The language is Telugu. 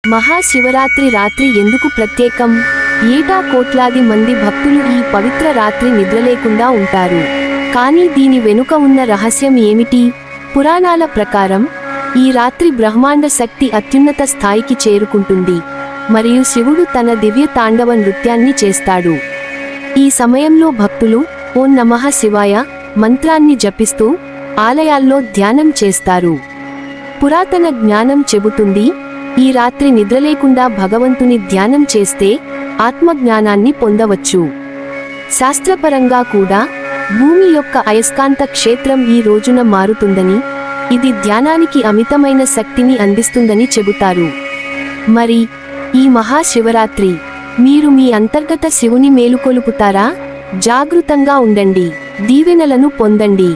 మహాశివరాత్రి రాత్రి ఎందుకు ప్రత్యేకం? ఏటా కోట్లాది మంది భక్తులు ఈ పవిత్ర రాత్రి నిద్రలేకుండా ఉంటారు. కానీ దీని వెనుక ఉన్న రహస్యం ఏమిటి? పురాణాల ప్రకారం ఈ రాత్రి బ్రహ్మాండ శక్తి అత్యున్నత స్థాయికి చేరుకుంటుంది మరియు శివుడు తన దివ్య తాండవ నృత్యాన్ని చేస్తాడు. ఈ సమయంలో భక్తులు ఓం నమః శివాయ మంత్రాన్ని జపిస్తూ ఆలయాల్లో ధ్యానం చేస్తారు. పురాతన జ్ఞానం చెబుతుంది, ఈ రాత్రి నిద్రలేకుండా భగవంతుని ధ్యానం చేస్తే ఆత్మజ్ఞానాన్ని పొందవచ్చు. శాస్త్రపరంగా కూడా భూమి యొక్క అయస్కాంత క్షేత్రం ఈ రోజున మారుతుందని, ఇది ధ్యానానికి అమితమైన శక్తిని అందిస్తుందని చెబుతారు. మరి ఈ మహాశివరాత్రి మీరు మీ అంతర్గత శివుని మేలుకొలుపుతారా? జాగృతంగా ఉండండి, దీవెనలను పొందండి.